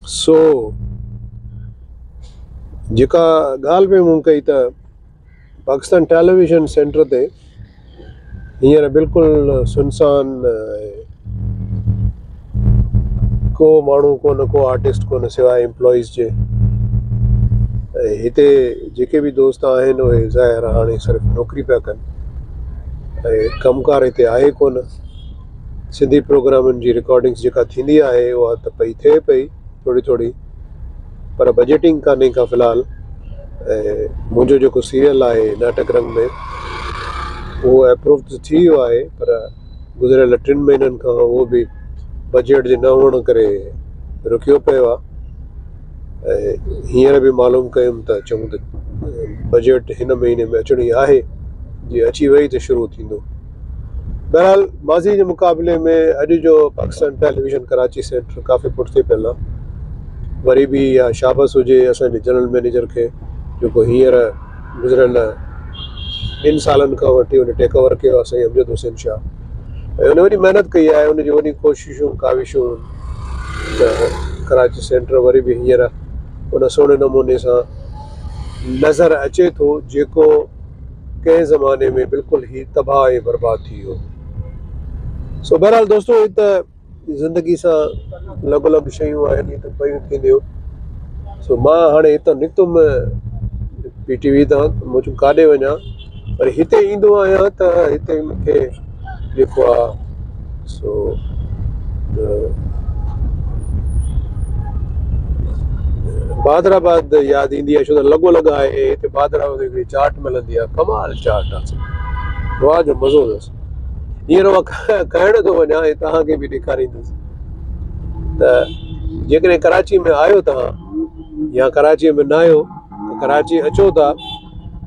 सो जेका ॻाल्हि पे मूं कई त पाकिस्तान टेलीविज़न सेंटर ते हींअर बिल्कुलु सुनसान को माण्हू कोन, को आर्टिस्ट कोन सिवाइ एम्प्लॉइज़ जे। हिते जेके बि दोस्त आहिनि उहे ज़ाहिर हाणे सिर्फ़ु नौकरी पिया कनि ऐं कमुकार हिते आहे कोन। सिंधी प्रोग्रामनि जी रिकॉर्डिंग्स जेका थींदी आहे उहा त पई थिए पई थोरी थोरी, पर बजटिंग कान्हे का फ़िलहालु। ऐं मुंहिंजो जेको सीरियल आहे नाटक रंग में उहो अप्रूव त थी वियो आहे, पर गुज़िरियल 3 महीननि खां उहो बि बजट जे न हुअण करे रुकियो पियो आहे। ऐं हींअर बि मालूम कयुमि त चऊं त बजट हिन महीने में अचणी आहे, जीअं अची वई त शुरू थींदो। बहरहाल माज़ी जे मुक़ाबले में अॼु जो पाकिस्तान टेलीविज़न कराची सेंटर काफ़ी पुठिते पियल आहे। वरी बि इहा शाबस हुजे असांजे जनरल मैनेजर खे, जेको हींअर गुज़िरियल 2 सालनि खां वठी उन टेक ओवर कयो आहे, साईं अमजद हुसैन शाह। ऐं उन वरी महिनत कई आहे, उनजी वॾी कोशिशूं काविशूं त कराची सेंटर वरी बि हींअर उन सुहिणे नमूने सां नज़र अचे थो, जेको कंहिं ज़माने में बिल्कुलु ई तबाह ऐं बर्बाद थी वियो। सो बहरहाल दोस्तों, ही त ज़िंदगी सां लॻो लॻ शयूं आहिनि, ही त पयूं थींदियूं। सो मां हाणे हितां निकितुमि PTV तां, मूं चयो काॾे वञा, पर हिते ईंदो आहियां त हिते मूंखे जेको आहे सो बादराबाद यादि ईंदी आहे, छो त लॻो लॻ आहे हिते बादराबाद हिकिड़ी चाट मिलंदी आहे, कमाल चाट आहे, वाह जो मज़ो अथसि। हींअर उहा खाइण थो वञा ऐं तव्हांखे बि ॾेखारींदुसि त जेकॾहिं कराची में आहियो तव्हां या कराचीअ में न आहियो त कराची अचो था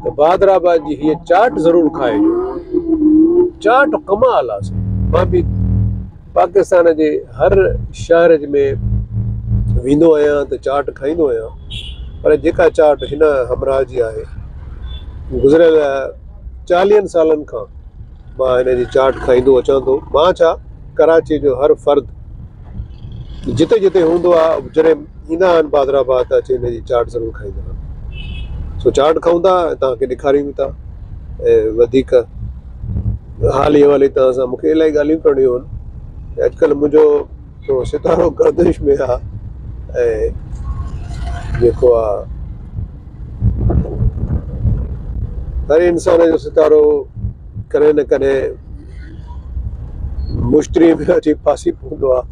त बादराबाद जी हीअ चाट ज़रूरु खाइजो। चाट कमाल आहे। मां बि पाकिस्तान जे हर शहर में वेंदो आहियां त चाट खाईंदो आहियां, पर जेका चाट हिन हमराह जी आहे, गुज़िरियल 40 सालनि खां मां हिन जी चाट खाईंदो अचां थो। मां छा, कराची जो हर फ़र्द जिते जिते हूंदो आहे, जॾहिं ईंदा आहिनि बादराबाद त अची हिन जी चाट ज़रूरु खाईंदा आहिनि। सो चाट खाऊं था, तव्हांखे ॾेखारियूं था। ऐं वधीक हाली हवाली तव्हां सां मूंखे इलाही ॻाल्हियूं करणियूं आहिनि। अॼुकल्ह मुंहिंजो थोरो सितारो गर्दिश में आहे ऐं जेको आहे हर इंसान जो सितारो कॾहिं न कॾहिं मुश्तरी में अची फासी पवंदो आहे,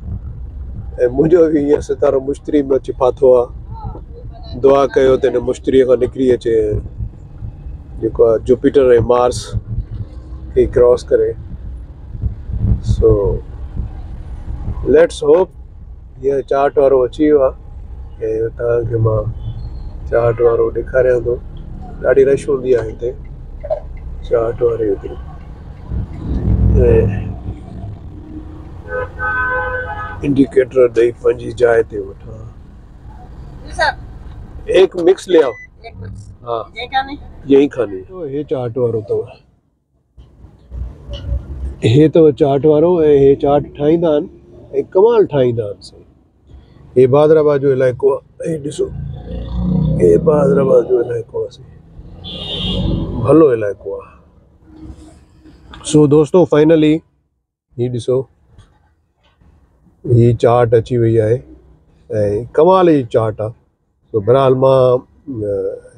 ऐं मुंहिंजो बि हीअं सितारो मुश्तरी में अची फाथो आहे। दुआ कयो त हिन मुश्तरीअ खां निकिरी अचे, जेको आहे जुपिटर ऐं मार्स खे क्रॉस करे। सो लेट्स होप हीअ चाट वारो अची वियो आहे ऐं तव्हांखे मां चाट वारो ॾेखारियां थो। ॾाढी रश हूंदी आहे हिते चाट वारे हिते। इंडिकेटर ॾेई पंहिंजी जाइ ते वठां। एक मिक्स ले आओ। हाँ, यही खानी। तो हे चाट वारो अथव, हे अथव चाट वारो, ऐं हे चाट ठाहींदा आहिनि ऐं कमाल ठाहींदा आहिनि साईं। हे बादराबाद जो इलाइक़ो आहे, हे ॾिसो, हे बादराबाद जो इलाइक़ो आहे साईं, भलो इलाइक़ो आहे। सो दोस्तों, फाइनली ही ॾिसो, ही चाट अची वई आहे ऐं कमाल जी चाट आहे। सो बहरहाल मां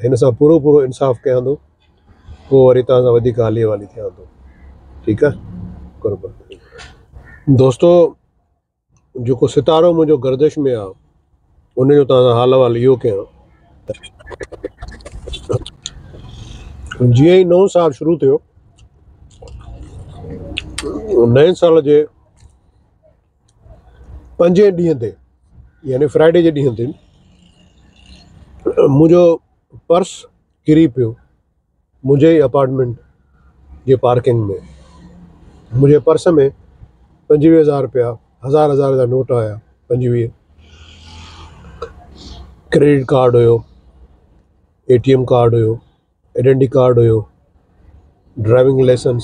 हिन सां पूरो पूरो इंसाफ़ कयां थो, पोइ वरी तव्हां सां वधीक हाली हवाली थियां थो। ठीकु आहे, बराबरि। दोस्तों, जेको सितारो मुंहिंजो गर्दिश में आहे, उनजो तव्हां सां हाल हवाल इहो कयां। जीअं ई नओं साल शुरू थियो, नए साल जे 5 ॾींहं ते, यानी फ्राइडे जे ॾींहं ते, मुंहिंजो पर्स किरी पियो मुंहिंजे ई अपार्टमेंट जे पार्किंग में। मुंहिंजे पर्स में 25,000 रुपया, हज़ार जा नोट आया, 25, क्रेडिट कार्ड हुयो, ATM कार्ड हुयो, आइडेंटिटी कार्ड हुयो, ड्राइविंग लाइसेंस,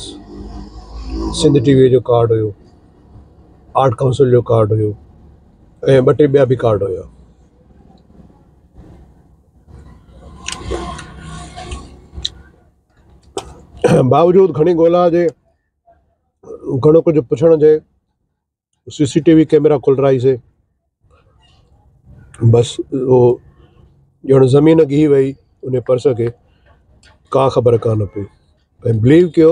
सिंध TV जो कार्ड हुयो, आर्ट काउंसिल जो कार्ड हुयो, ऐं 2 टे ॿिया बि कार्ड हुया। बावजूद घणी ॻोल्हा जे घणो कुझु पुछण जे CCTV कैमरा खुलराईसीं, बसि उहो ॼण ज़मीन गिही वई उन पर्स खे, का ख़बर कान पई। ऐं बिलीव कयो,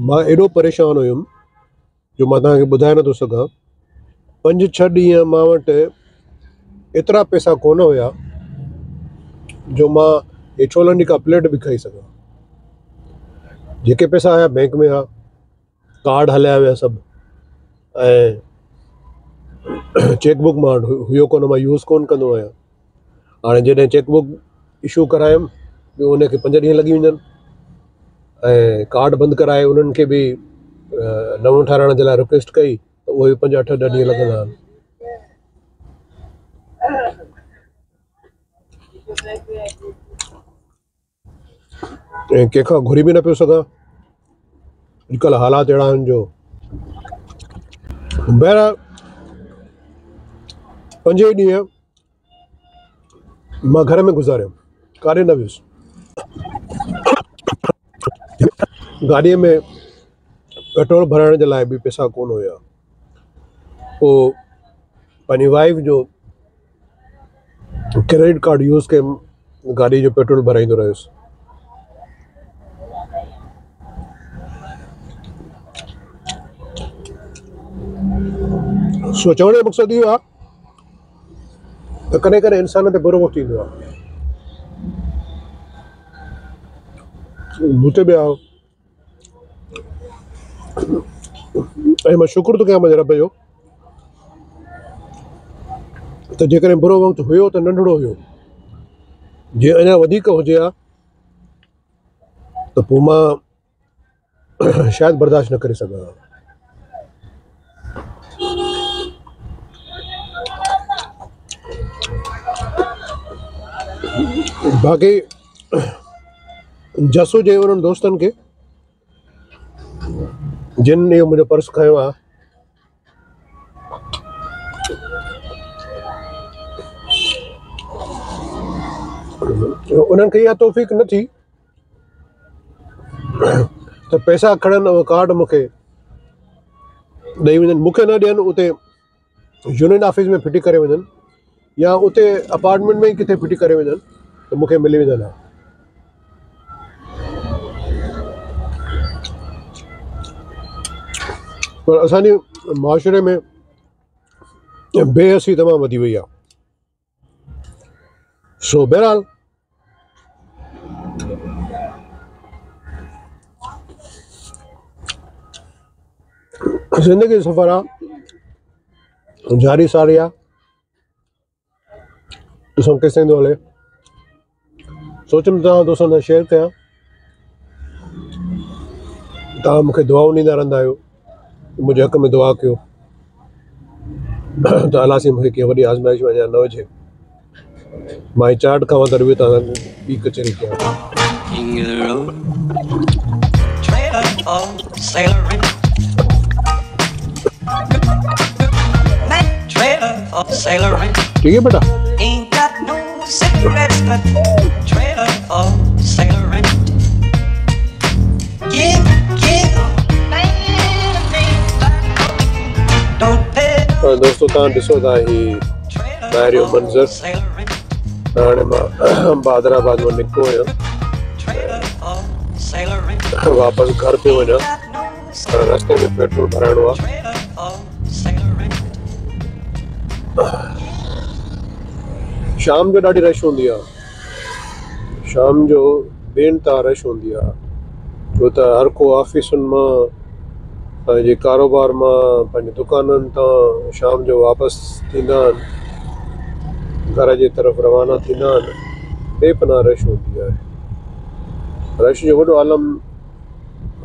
मां एॾो परेशान हुयुमि जो मां तव्हांखे ॿुधाए नथो सघां। 5-6 ॾींहं मां वटि एतिरा पैसा कोन हुया जो मां हे छोलनि जी का प्लेट बि खाई सघां। जेके पैसा आया बैंक में हुआ, कार्ड हलिया विया सभु, ऐं चेकबुक मां वटि हुयो कोन, मां यूज़ कोन कंदो आहियां। हाणे जॾहिं चेकबुक इशू करायमि ॿियो उनखे 5 ॾींहं लॻी वञनि, ऐं कार्ड बंदि कराए उन्हनि खे बि नओं ठाराइण जे लाइ रिक्वेस्ट कई त उहे 5-8 ॾींहं लॻंदा आहिनि। ऐं कंहिंखां घुरी बि न पियो सघां, अॼुकल्ह हालात अहिड़ा आहिनि जो। बहरहाल 5 ॾींहं मां घर में गुज़ारियमि, काॾे न वियुसि। गाॾीअ में पेट्रोल भराइण जे लाइ बि पैसा कोन हुया। पोइ पंहिंजी वाइफ जो क्रेडिट कार्ड यूज़ कयुमि, गाॾी जो पेट्रोल भराईंदो रहियुसि। सो चवण जो मक़सदु इहो आहे त कॾहिं कॾहिं इंसान ते बुरो वक़्तु ईंदो आहे। मूं ते बि आयो, ऐं मां शुक्र थो कयां मुंहिंजे रब जो त जेकॾहिं बुरो वक़्तु हुयो त नंढड़ो हुयो। जे अञा वधीक हुजे हा त पोइ मां शायदि बर्दाश्त न करे सघां। बाक़ी जसो जे उन्हनि दोस्तनि खे जिन इहो मुंहिंजो पर्स खयो आहे, उन्हनि खे इहा तौफ़ीक़ न थी त पैसा खणनि ऐं कार्ड मूंखे ॾेई वञनि, मूंखे न ॾियनि, उते यूनियन ऑफिस में फिटी करे वञनि, या उते अपार्टमेंट में ई किथे फिटी करे वञनि त मूंखे मिली वञनि। पर असांजे मुआशरे में बेहसी तमामु वधी वई आहे। सो बहरहाल ज़िंदगी सफ़र आहे, जारी सारी आहे, ॾिसूं केसिताईं थो हले। सोचियुमि तव्हां दोस्तनि सां शेयर कयां। तव्हां मूंखे दुआऊं ॾींदा रहंदा आहियो, मुंहिंजे हक़ में दुआ कयो त अलाह साईं मूंखे कंहिं वॾी आज़माइश में अञा न हुजे। मां ही चाट खां वधि बि तव्हां ॿी कचहरी कयां। ठीक है बेटा। दोस्तों तव्हां ॾिसो था ही ॿाहिरि जो मंज़र। हाणे मां बादराबाद मां निकितो आहियां, वापसि घर पियो वञां, रस्ते में पेट्रोल भराइणो आहे। शाम जो ॾाढी रश हूंदी आहे, शाम जो बेनता रश हूंदी आहे, छो त हर को ऑफिसुनि मां, पंहिंजे कारोबार मां, पंहिंजे दुकाननि तां शाम जो वापसि थींदा आहिनि, घर जे तरफ़ रवाना थींदा आहिनि। बेपनाह रश हूंदी आहे। रश जो वॾो आलम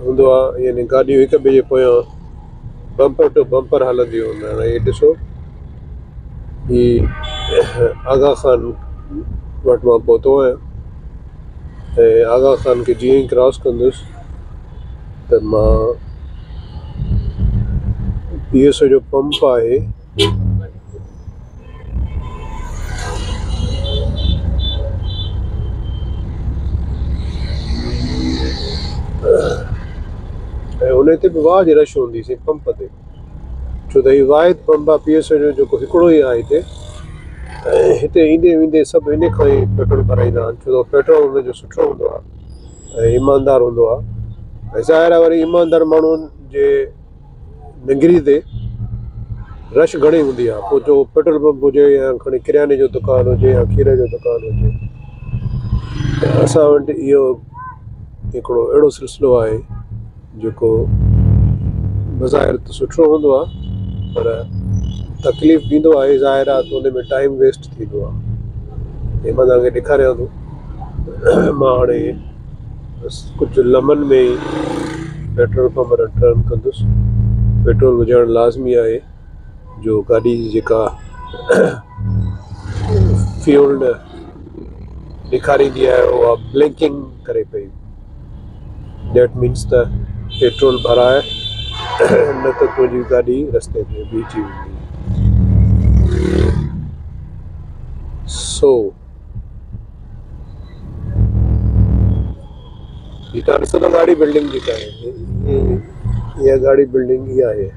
हूंदो आहे, यानी गाॾियूं हिक ॿिए जे पोयां बम्पर टू बम्पर हलंदियूं हूंदियूं आहिनि। इहे ॾिसो, ही आगा खान वटि मां पहुतो आहियां, ऐं आगा खान खे जीअं ई क्रॉस कंदुसि त मां PSO जो पंप आहे, उन ते बि वाह जी रश हूंदी सी पंप ते, छो त हीउ वाहिद पंप आहे PSO जो जेको हिकिड़ो ई आहे हिते। ऐं हिते ईंदे वेंदे सभु इन खां ई पेट्रोल भराईंदा आहिनि, छो त पेट्रोल हुनजो सुठो हूंदो आहे ऐं ईमानदार हूंदो आहे। ऐं ज़ाहिर आहे वरी ईमानदार माण्हुनि जे निगरी ते रश घणी हूंदी आहे, पोइ जो पेट्रोल पंप हुजे या खणी किरियाने जो दुकानु हुजे या खीर जो दुकानु हुजे। असां वटि इहो हिकिड़ो अहिड़ो सिलसिलो आहे जेको बज़ाहिर त सुठो हूंदो आहे पर तकलीफ़ ॾींदो आहे, ज़ाहिर आहे त हुन में टाइम वेस्ट थींदो आहे। हे मां तव्हांखे ॾेखारियां थो। मां हाणे कुझु लम्हनि में ई पेट्रोल पंप टर्न कंदुसि। पेट्रोल विझणु लाज़मी आहे, जो गाॾी जेका फ्यूल ॾेखारींदी आहे उहा ब्लिंकिंग करे पई, डेट मीन्स त पेट्रोल भराए, न त तुंहिंजी गाॾी रस्ते ते बीठी वेंदी। सो हीअ तव्हां ॾिसो था गाड़ी बिल्डिंग जेका आहे, इहा गाड़ी बिल्डिंग इहा आहे।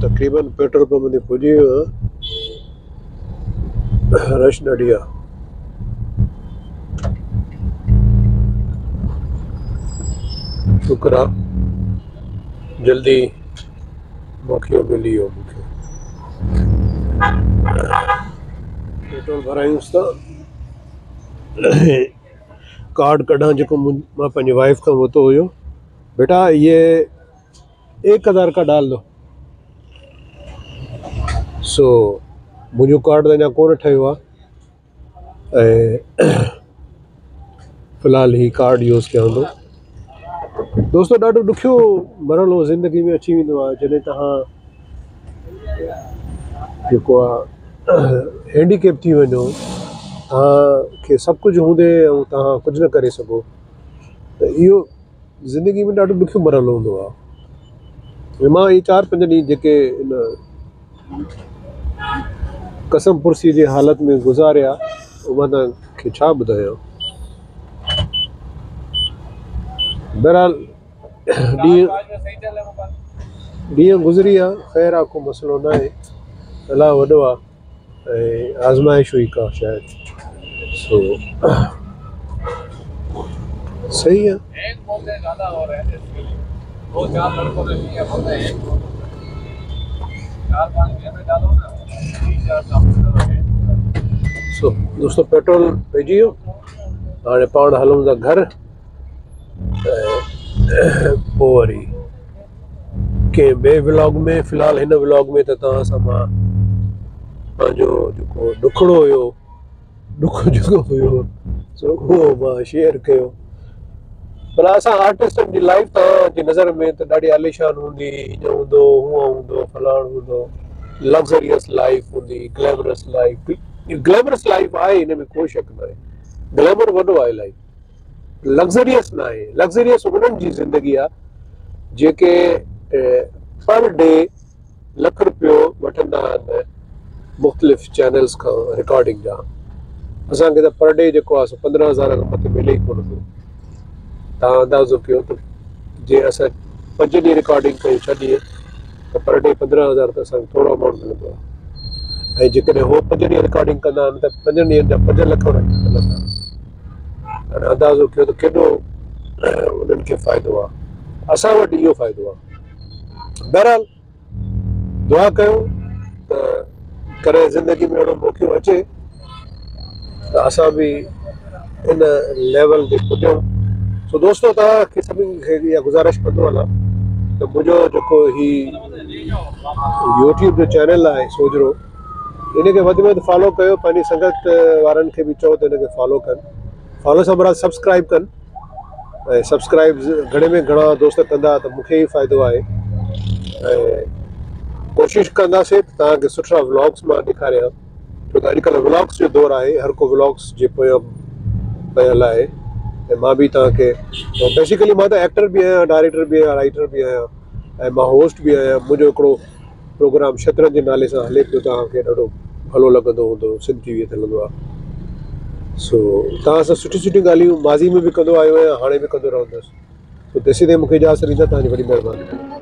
तक़रीबन पेट्रोल पंप ते पुॼी वियो आहे, रश ॾाढी आहे। शुक्र आहे जल्दी मौक़ो मिली वियो मूंखे। पेट्रोल भरायूंसि था। कार्ड कढां जेको मां पंहिंजी वाइफ खां वरितो हुयो। बेटा ये 1000 का डाल दो। सो मुंहिंजो कार्ड त अञा कोन ठहियो आहे ऐं फ़िलहाल ही कार्ड यूज़ कयां थो। दोस्तो ॾाढो ॾुखियो मरहलो ज़िंदगी में अची वेंदो आहे जॾहिं तव्हां जेको आहे हैंडीकेप थी वञो, तव्हांखे सभु कुझु हूंदे ऐं तव्हां कुझु न करे सघो, त इहो ज़िंदगी में ॾाढो ॾुखियो मरहलो हूंदो आहे। मां इहे 4-5 ॾींहं जेके इन कसम पुरसी जी हालत में गुज़ारिया, उहो मां तव्हांखे छा ॿुधायां। बहरहाल ॾींहं गुज़री आहे, ख़ैर आहे, को मसइलो न आहे, अलाह वॾो आहे ऐं आज़माइश हुई का शायदि। सो सही है। सो दोस्तों पेट्रोल पइजी वियो, हाणे पाण हलूं था घर। पोइ वरी कंहिं ॿिए व्लॉग में, फ़िलहाल हिन व्लॉग में त तव्हां सां मां पंहिंजो जेको ॾुखड़ो हुयो, ॾुख जेको हुयो सो उहो मां शेयर कयो। भला असां आर्टिस्टनि जी लाइफ तव्हांजी नज़र में त ॾाढी आलीशान हूंदी, हीअं हूंदो, हूअं हूंदो, फलाण हूंदो, लग्ज़रियस लाइफ हूंदी, ग्लैमरस लाइफ। ग्लैमरस लाइफ आहे, हिन में कोई शक न आहे, ग्लैमर वॾो आहे लाइफ, लग्ज़रियस न आहे। लग्ज़रियस उन्हनि जी ज़िंदगी आहे जेके पर डे लख रुपयो वठंदा आहिनि मुख़्तलिफ़ चैनल्स खां रिकॉर्डिंग जा। असांखे त पर डे जेको आहे 15,000 खां मथे मिले ई कोन थो। तव्हां अंदाज़ो कयो त जे असां 5 ॾींहं रिकॉर्डिंग कयूं, 6 ॾींहं, त पर डे 15,000 त असांखे थोरो अमाउंट मिलंदो आहे। ऐं जेकॾहिं उहो 5 ॾींहं रिकॉर्डिंग कंदा आहिनि त 5 ॾींहंनि जा 5 लख मिलंदा। हाणे अंदाज़ो कयो त केॾो उन्हनि खे फ़ाइदो आहे। असां वटि इहो फ़ाइदो आहे। बहरहाल दुआ कयूं त करे ज़िंदगी में अहिड़ो मौक़ो अचे त असां बि इन लेवल ते पुॼूं। सो दोस्तो तव्हांखे सभिनी खे इहा गुज़ारिश कंदो हलां त मुंहिंजो जेको ही यूट्यूब जो चैनल आहे सोजरो, इनखे वधि में वधि फॉलो कयो। पंहिंजी संगत वारनि खे बि चओ त इनखे फॉलो कनि। फॉलो सां मुराद सब्सक्राइब कनि, ऐं सब्सक्राइब घणे में घणा दोस्त कंदा त मूंखे ई फ़ाइदो आहे। ऐं कोशिशि कंदासीं त तव्हांखे सुठा व्लॉग्स मां ॾेखारियां, छो त अॼुकल्ह व्लॉग्स जो दौरु आहे, हर को व्लॉग्स जे पोयां पयल आहे। ऐं मां बि तव्हांखे बेसिकली मां त एक्टर बि आहियां, डायरेक्टर बि आहियां, राइटर बि आहियां, ऐं मां होस्ट बि आहियां। मुंहिंजो हिकिड़ो प्रोग्राम शतरंज जे नाले सां हले पियो, तव्हांखे ॾाढो भलो लॻंदो हूंदो, सिंध टीवीअ ते हलंदो आहे। सो तव्हां सां सुठी सुठी ॻाल्हियूं माज़ी में बि कंदो आयो आहियां, हाणे बि कंदो रहंदुसि। सो तेसीं ताईं मूंखे इजाज़त ॾींदा, तव्हांजी वॾी महिरबानी।